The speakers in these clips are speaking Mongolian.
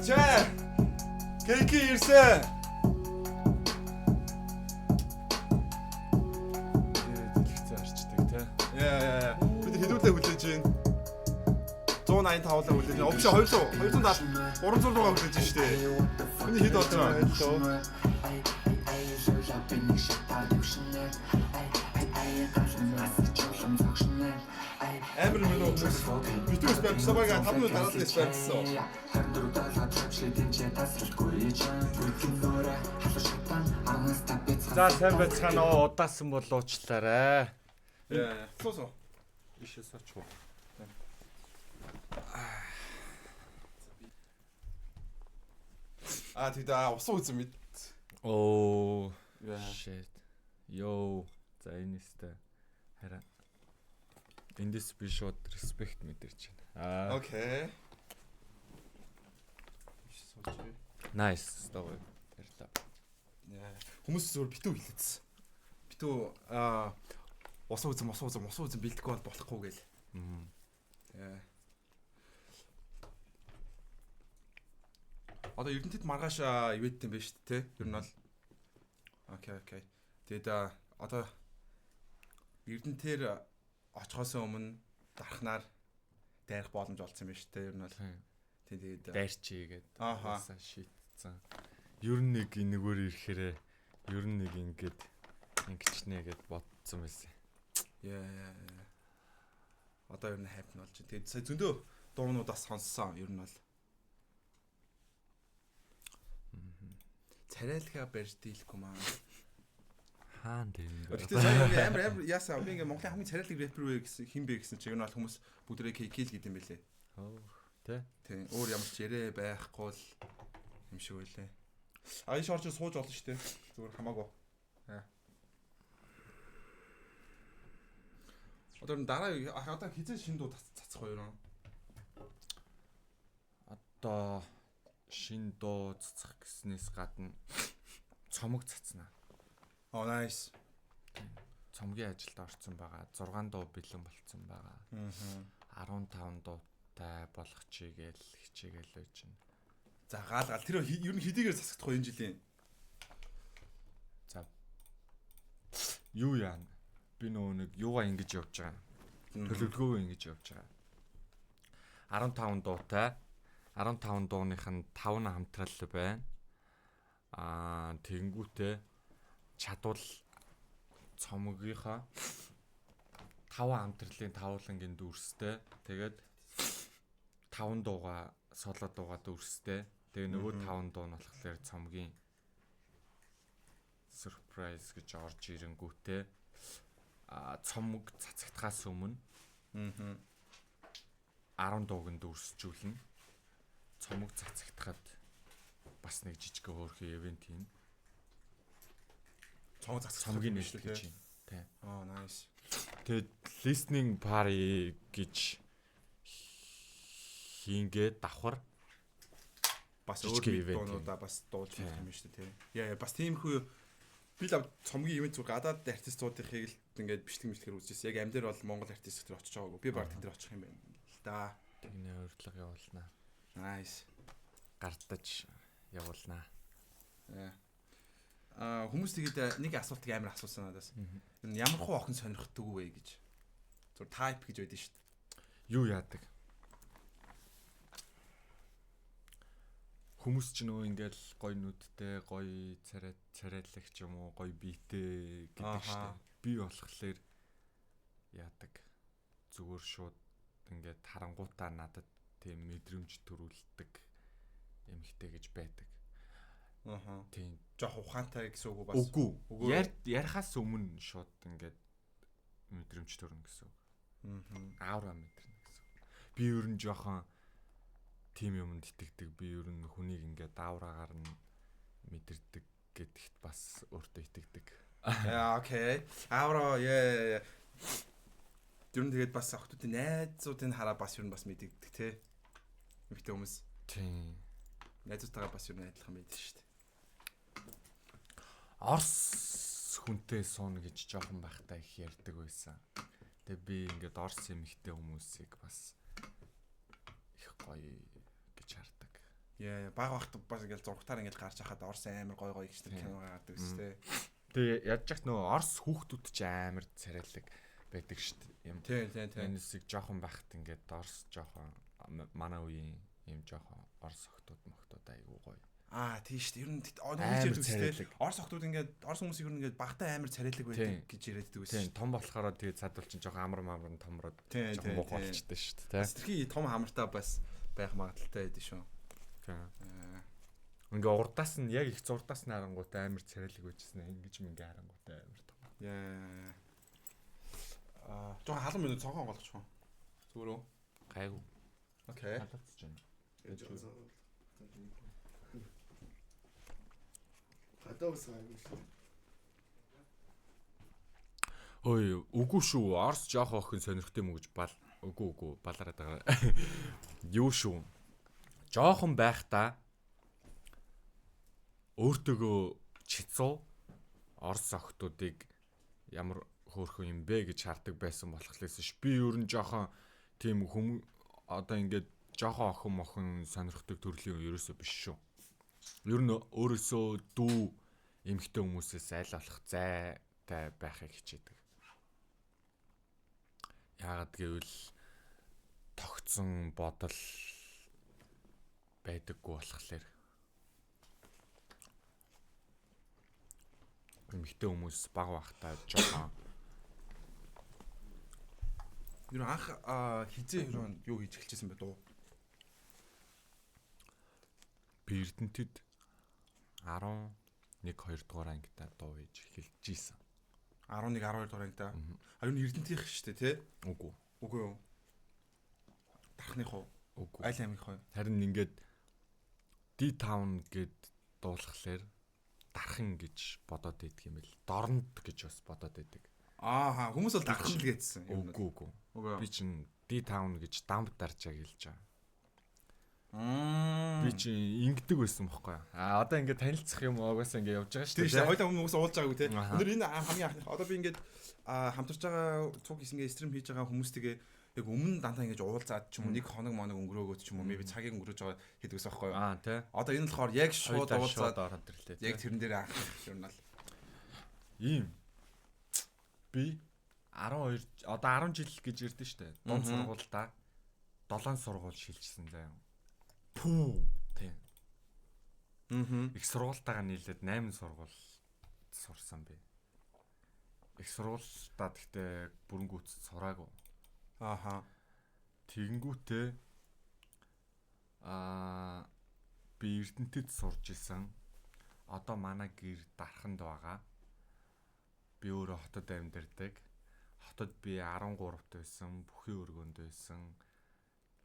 Чаа. Кейки ирсэн. Дэлгэцэн арчдаг те. Яа. Бид хэдүүлээ хүлээж байна. 185-аар хүлээж байна. Овч 270, 300 руугаа хүлээж байна шүү дээ. Хүний хэд болж байгаа? Амар минь уу. Битүүс байх сабайга 5 минут дараад л спарцсан. За сайн байцгаана уу удаасан болоочлаарай. Яа. Суу. Ишээ сочгүй. Тэгээ усан үзэн мэд. Оо. Shit. Йоо. За энэстэй. Хараа. Эндээс би шууд респект мэдэрч байна. Окей. Nice story. Баярлалаа. Хүмүүс зөв битүү хэлээдсэн. Битүү усан үзэн бэлдэхгүй бол болохгүй гээл. Одоо Эрдэнэтэд маргааш ивент юм байна шүү дээ, тэ? Ер нь бол. Окей. Тэгээд одоо Эрдэнэтээр очихоос өмнө дарахнаар дайрах боломж олцсон юм байна шүү дээ, ер нь бол. Тэгээд Дайрчий гэдэг. Ааха. Шийдсэн. Ер нь нэг энэгээр ирэхээр ер нь нэг ингэж нэгэд бодсон байсан. Яа. Одоо ер нь хайп нь болж байна. Тэгээд сая зөндөө дуунуудаас сонссон ер нь бол. Царайлгаа барьж дийлэхгүй маа. Хаан тийм. Гэхдээ сая амар яасан би ингээ Монголын хамгийн царайлаг рэпер вэ гэсэн хин бэ гэсэн чинь ер нь бол хүмүүс бүгдээ KKL гэдэг юм бэлээ. Тэ. Тийм. Өөр ямар ч ярэ байхгүй л юм шиг байлээ. Аяш орж сууж олно шүү дээ. Зүгээр хамаагүй. Одоо дараа хизээ шин дуу цацах хоёр юм. Одоо шин дуу цацах гэснээс гадна цомог цацнаа. Oh nice. Цомгийн ажилд орсон байгаа. 6 дуу бэлэн болцсон байгаа. 15 дуутай болгох чигээл хичээгээл байж байна. За гаал тэр ер нь хэдийгээр засагдах энэ жилийн. За. Юу яана? Би нөгөө нэг юугаа ингэж явж байгаа. Төлөвлөгөөгөө ингэж явж байгаа. 15 дуутай. 15 дууных нь 5 нь хамтрал байна. Тэгэнгүүтээ чадвал цомгийнхаа 5 хамтралын тавуулангийн дүрстэй. Тэгээд 5 дууга соло дууга дүрстэй. Тэгээ нөгөө 5 дуу нь болохоор цомгийн surprise гэж орж ирэнгүүтээ цомог цацагтахаас өмнө 10 дууг нь дүрсжүүлнэ. Цомог цацагтахад бас нэг жижиг хөөрхөн ивент юм. Цомгийн нэлт гэж юм. Тэ. Oh nice. Тэгээд listening party гэж хийнгээ давхар бас өөр дуунуудаа бас дуулж ирэх юм шүү дээ, тий. Яа бас тиймэрхүү би л цомгийн ивент зүг гадаад артистуудынхыг л ингээд бичлэг үзчихсэн. Яг амдэр бол Монгол артист дээр очиж байгаагүй. Би баг тэн дээр очих юм байна л да. Тэгнэ урьдлага явуулнаа. Nice. Гартаж явуулнаа. Хүмүүс тэгээд нэг асуултыг амар асуусан надаас. Ямар хуу охин сонирхдаг вэ гэж. Зүр type гэж байдсан шүү дээ. Юу яадаг? Хүмүүс ч нөө ингээл гой нүдтэй, гой царайлаг ч юм уу, гой биетэй гэдэг шүү дээ. Би болохоор яадаг. Зүгээр шууд ингээд харангуутаа надад тийм мэдрэмж төрүүлдэг эмхтэй гэж байдаг. Тийм. Жох ухаантай гэсэн үг бас. Үгүй. Ярихаас өмнө шууд ингээд мэдрэмж төрнө гэсэн үг. Аура мэдрэнэ гэсэн үг. Би ер нь жоохон тим юмд итгэдэг. Би ер нь хүнийг ингээд аураагаар нь мэдэрдэг гэдэгт бас өөртөө итгэдэг. Окей. Аура ер нь тэгээд бас охтуудын найзуудыг хараа бас ер нь бас мэддэг те. Эмхтэй хүмүүс. Тийм. Найзуудтайгаа бас ер нь адилхан байдаг шүү дээ. Орс хүнтэй суун гэж жоохон байхдаа их ярьдаг байсан. Тэгээ би ингээд орс эмхтэй хүмүүсийг бас их гоё гэж хардаг. Яа, баг багт бас ингээл зургатаар ингээл гарч хахад Орс амар гой гой ихтэй кино гардаг шүү дээ. Тэгээ яаж ч нөгөө Орс хүүхдүүд ч амар царайлаг байдаг шүү дээ. Юм. Тийм. Энэсийг жоохон байхад ингээд Орс жоохон манай үеийн юм жоохон Орс охтууд айгуу гоё. Тийм шүү дээ. Ер нь нэг зүйл Орс охтууд ингээд Орс хүмүүс ер нь ингээд багтаа амар царайлаг байдаг гэж яриаддаг байсан. Тийм, том болохоор тэгээд цадвал чинь жоохон амар томроод жоохон муу болчтой шүү дээ. Тэрхий том хамартаа бас байх магадaltaй байдаг шүү. Ингээ урдаас нь яг их зурдаас нь харангуйтай амар царайлаг байжсэн. Ингэж мингээ харангуйтай амар том. Жоо халуун минут цонхон голчихсон. Зүгээр үү? Гайгүй. Окей. Халуурч байна. Хадаас гайгүй шүү. Ой, үгүй шүү. Орс жоох охин сонирхтой юм уу гэж үгүй балараад байгаа. Юу шүү. Жоохон байхдаа өөртөөгөө чицүү Орс охтуудыг ямар хөөрхөн юм бэ гэж хардаг байсан болохлээс ш. Би ер нь жоохон тийм одоо ингээд жоохон охин сонирхдаг төрлийн ерөөсөө биш шүү. Ер нь өөрөөсөө дүү эмэгтэй хүмүүсээс аль болох зайтай байхыг хичээдэг. Яагаад гэвэл тогтсон бодол байдаггүй болохоор эмэгтэй хүмүүс баг багтаа жоохон ер анх хизээ юу хийж эхэлчихсэн бэ дуу? Би Эрдэнэтэд 11-2 дугаар ангидаа дуу хийж эхэлж ийсэн. 11-12 дугаар ангидаа. Ер нь Эрдэнэтийнх шүү дээ, тий? Үгүй юу. Дарахных уу? Үгүй. Айл аймгийнх уу? Харин ингээд D-Town гэд дуулахлаар дархан гэж бодоод байдаг юм бэл. Дорнод гэж бас бодоод байдаг. Хүмүүс бол дархан л гээдсэн. Үгүй. Би чинь D-Town гэж дамп дарчаа гэлж байгаа. Би чинь ингэдэг байсан бохоггүй. Одоо ингээд танилцах юм угаасаа ингээд явж байгаа шүү дээ. Тийм хоёлаа хүмүүс уулзж байгаагүй те. Өнөр энэ хамгийн анхны. Одоо би ингээд хамтарч байгаа цуг хийсгээ стрим хийж байгаа хүмүүстэйгээ яг өмнө дантаа ингэж уулзаад ч юм уу нэг хоног моног өнгөрөөгөөд ч юм уу би цагийг өнгөрөөж байгаа гэдэг ус байхгүй юу? Тий. Одоо энэ болохоор яг шууд уулзаад ороод ирлээ. Яг тэрэн дээр анх юм бол ийм би 12 одоо 10 жил гэж ярьдэн штэ. Дунд сургуультай 7 сургууль шилжсэн заяа. Пүү. Тий. Их сургуультайгаа нийлээд 8 сургууль сурсан би. Их сургуультаа гэхдээ бүрэнгүүц сураагүй. Тэгэнгүүтээ би Эрдэнэтэд сурж исэн. Одоо манай гэр дарханд байгаа. Би өөрөө хотод амьдардаг. Хотод би 13-т байсан, бүхий өргөнд байсан,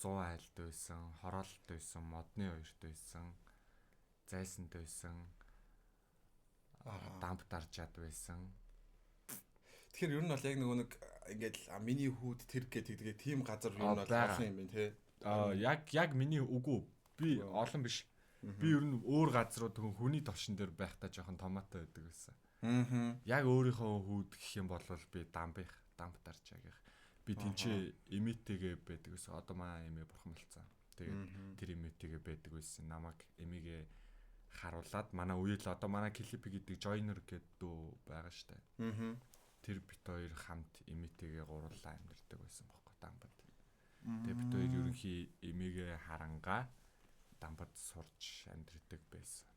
100 айлд байсан, хороолт байсан, модны 2-т байсан, зайсанд байсан. Дамп даржаад байсан. Тэгэхээр ер нь бол яг нэг ингээд миний хүүд тэр гэдэг тийм газар ер нь бол олон юм байна те. Яг миний үгүй. Би олон биш. Би ер нь өөр газрууд хүний товшин дээр байхдаа жоохон томоотой байдаг байсан. Яг өөрийнхөө хүүд гэх юм бол би дамп дарж яг. Би тэнцээ эмээтэйгээ байдаг байсан. Одоо маа эмээ бурхамлцсан. Тэгээд тэр эмээтэйгээ байдаг байсан. Намайг эмээгээ харуулад манай үеэл одоо манай клип гэдэг joiner гэдэг байгаа штэ. Тэр бит хоёр хамт эмээтэйгээ гурлаа амьдэрдэг байсан бохоо дамбад. Тэгээ бит хоёр ерөнхий эмээгээ харангаа дамбад сурч амьдэрдэг байсан.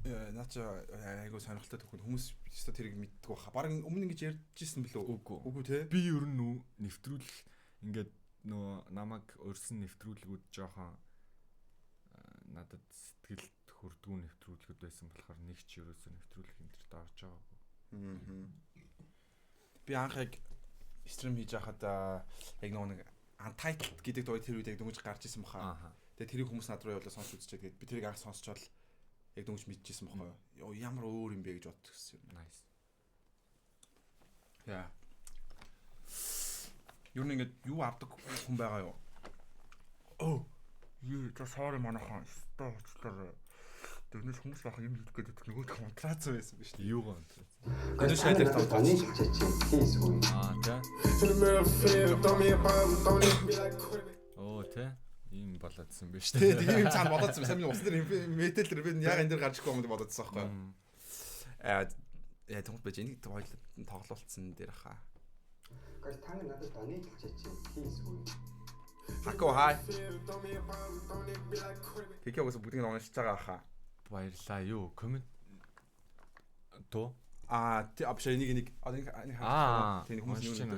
Наача айгуу сонирхолтой төгөн хүмүүс өстө тэрийг мэддэг баха. Бараг өмнө ингэж ярьжсэн билүү? Үгүй те. Би ер нь нэвтрүүлэх ингээд нөө намайг өрсөн нэвтрүүлгүүд жоохон надад сэтгэлд хүрдгүү нэвтрүүлгүүд байсан болохоор нэг ч ерөөсөө нэвтрүүлэх энэ төрт орж байгаагүй. Би анх яг стрим хийж байхад яг нэг Untitled гэдэг дуу тэр үед яг дөнгөж гарч ирсэн баха. Тэгээ тэрийг хүмүүс над руу явуулаад сонсч үзчихээ. Тэгээд би тэрийг анх сонсчоод яг дөнгөж мэдчихсэн баха. Ямар өөр юм бэ гэж бодчихсон. Nice. Яа. Юу нэг юу авдаг хүн байгаа юу? Sorry манайхан. Стоочлаа. Тэрнээс хүмүүс баха юм хэлэх гээд нөгөө контрац байсан биз дээ. Юугаа контрац? Гэнэ шайдэр тавтаны тий. Оо тий. Ийм болоодсан байж тээ. Тийм юм цаана болоодсан. Сайн миний усан дээр метал дээр би яг энэ дээр гарч ирэхгүй юм болоодсан байхгүй юу? Яа тэгвэл байж энийг тоглолцсон дээр хаа. Гаш танг надад доны хэлчихэж чинь хийсгүй. Хако хай. Кикиогоос бүгдийг нь уншиж байгаа хаа. Баярлаа юу коммент тоо тий апш энийг тийм хүмүүс нь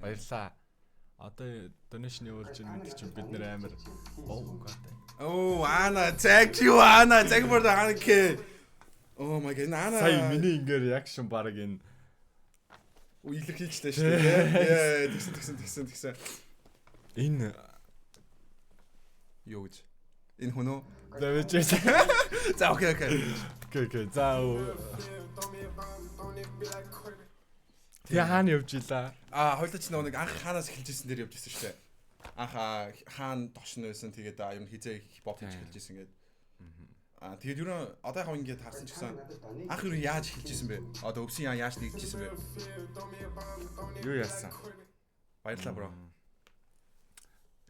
баярлаа. Одоо донешн явуулж байгаа гэдэг чинь бид нэр амар Ана thank you Ана thank you for the hanky. Oh my god Ана сая миний ингээ реакшн баг энэ илэрхийлжлээ шүү дээ. Тэгсэн. Энэ юу гэж энэ хүнөө завж за окей. За тэгээ хаана явж илаа? Хойлооч нэг анх хаанаас эхэлжсэн дээр явж ирсэн шүү дээ. Анх хаана тошно байсан тэгээд юм хизээ хипхоп хийж эхэлжсэн гэдэг. Тэгээд юу н одоо яг ингээд харсан ч гэсэн анх юу яаж эхэлжсэн бэ? Одоо өвсөн яаж нэгдэжсэн бэ? Юу яасан? Баярлалаа бро.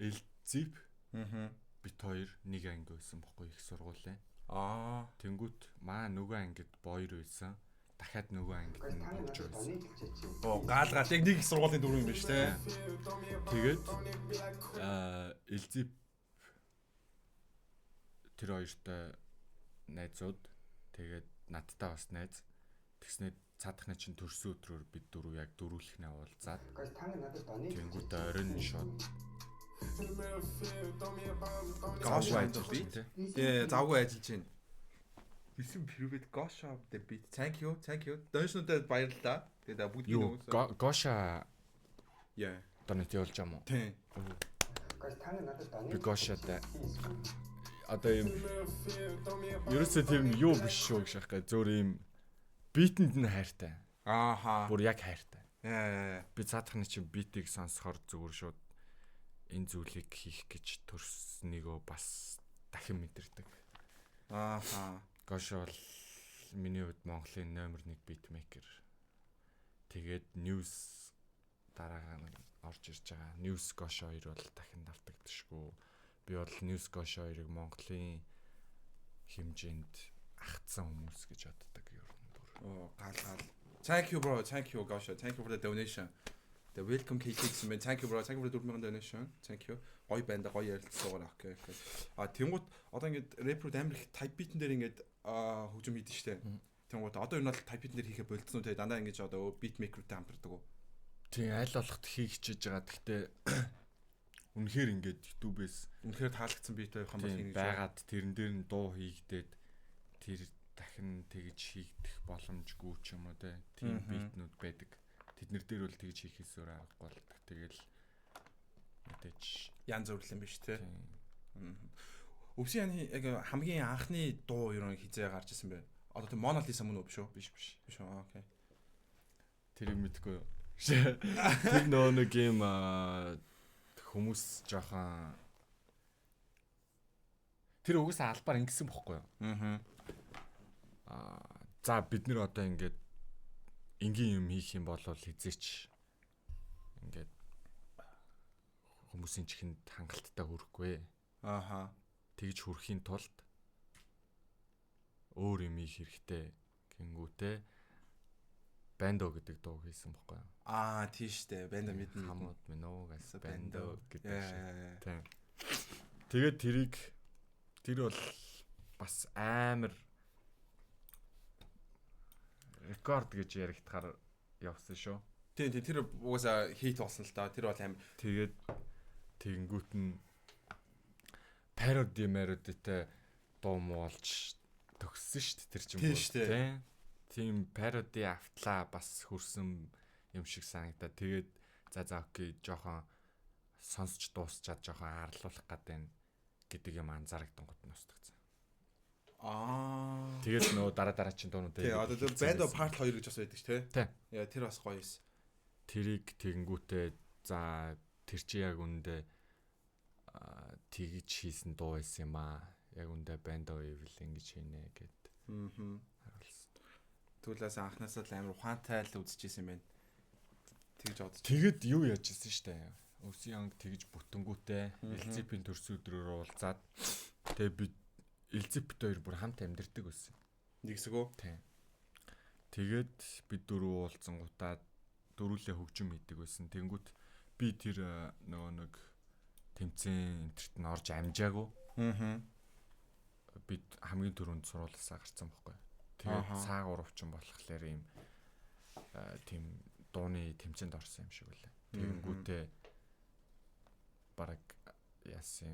Элзип бит хоёр нэг анги байсан бохгүй их сургуулийн. Тэнгүүт маа нөгөө ангид боёр байсан. Дахиад нөгөө ангид нь болж байсан. Гал яг нэг их сургуулийн дөрөв юм байна шүү дээ. Тэгээд Элзип тэр хоёртой найзууд тэгээд надтай бас найз. Тэгснээр цаадахны чинь төрсөн өдрөөр бид дөрөв яг дөрүүлэхнээ уулзаад. Тэнгүүт оройн шууд Gosh ажиллаж байна. Завгүй ажиллаж байна. Бисүм привет Gosh the beat. Thank you. Доншнуудад баярлалаа. Тэгээд бүгд нөөс Gosh донет явуулж юм уу? Тийм. Би Gosh-тай одоо юм ерөөсөө тийм юу биш шүү гэж яах гэ зөөр юм битэнд нь хайртай. Бүр яг хайртай. Би цаадахны чинь битийг сонсохоор зүгээр шууд энэ зүйлийг хийх гэж төрснийгөө бас дахин мэдэрдэг. Гош бол миний хувьд Монголын номер 1 битмейкер. Тэгээд News дараа нь орж ирж байгаа. News Gosh 2 бол дахин давтагдчихгүй. Би бол News Gosh 2-ыг Монголын хэмжээнд агтсан хүмүүс гэж боддог юм бүр. Гал. Thank you bro. Thank you Gosh. Thank you for the donation. The welcome KK гэсэн. Thank you bro. Thank you for the 4000 donation. Thank you. Гоё байна да. Гоё ярилцсуугаар окей. Тэнгууд одоо ингээд рэпрүүд амар их type beat-эн дээр ингээд хөгжим хийдэж штэ. Тэнгууд одоо энэ бол type beat-эн дээр хийхэ болцсон үү те. Дандаа ингэж одоо beat maker-тэй хамтардаг уу? Тийм аль болохт хийх хичээж байгаа. Гэхдээ үнэхээр ингээд YouTube-ээс үнэхээр таалагдсан beat байх юм бол хийж байгаад тэрэн дээр нь дуу хийгдээд тэр дахин тэгж хийгдэх боломжгүй ч юм уу те. Тийм beat-нүүд байдаг. Тэднэр дээр бол тэгж хийхээс өөр аргагүй болдог. Тэгэл мэдээж янз бүр юм биш те. Өвсөн яг хамгийн анхны дуу юу нэг хизээ гарч ирсэн бэ? Одоо тийм Mona Lisa мөн үү биш үү? Биш үү. Окей. Тэрийг мэдгүй юу? Тэр нэг юм хүмүүс жоохон тэр угсаа албаар ингэсэн бохгүй юу? За бид нэр одоо ингээд энгийн юм хийх юм бол хизээч ингээд хүмүүсийн чихэнд хангалттай хүрэхгүй. Тэгж хүрэхийн тулд өөр юм хийх хэрэгтэй гингүүтэй бандо гэдэг дуу хийсэн бохгүй юу? Тийш дээ. Бандо мэднэ. Хамууд минь уу гэсэн бандо гэдэг шиг. Тийм. Тэгээд тэр бол бас амар рекорд гэж яригдахаар явсан шүү. Тийм тэр угаасаа хит болсон л да. Тэр бол амар. Тэгээд тэгэнгүүт нь пароди меродитэй дуу муулж төгссөн шүү дээ тэр чинь тийм. Тийм пароди автлаа бас хөрсөн юм шиг санагдаа. Тэгээд за окей жоохон сонсч дуусчаад жоохон аарлуулах гэдэг гэдэг юм анзаарагдсан гот нь устгацсан. Тэгээд нөө дараа чинь дуунууд тий одоо бандо part 2 гэж бас байдаг ш тий. Яа тэр бас гоё юмс. Тэрийг тэгэнгүүтээ за тэр чи яг үндэ тэгж хийсэн дуу байсан юм аа. Яг үндэ бандо evil ингэж хийнэ гэд. Түлээс анхнаасаа л амар ухаантай л үзчихсэн юм байна. Тэгж бодож. Тэгэд юу яаж ирсэн штэ. Өсийн анги тэгж бүтэнгүүтээ Элзипийн төрсөн өдрөөр уулзаад тэгээ би Элзипт хоёр бүр хамт амьдэрдэг байсан. Нэгсэг үү? Тийм. Тэгээд бид дөрөв уулзсангуудаа дөрүлээ хөгжим хийдэг байсан. Тэнгүүт би тэр нөгөө нэг тэмцээн энтерт нь орж амжаагүй. Бид хамгийн түрүүнд сургуулиасаа гарсан байхгүй. Тэгээд цаг урвчин болохоор ийм тийм дууны тэмцээнд орсон юм шиг үлээ. Тэнгүүтээ бараг яасан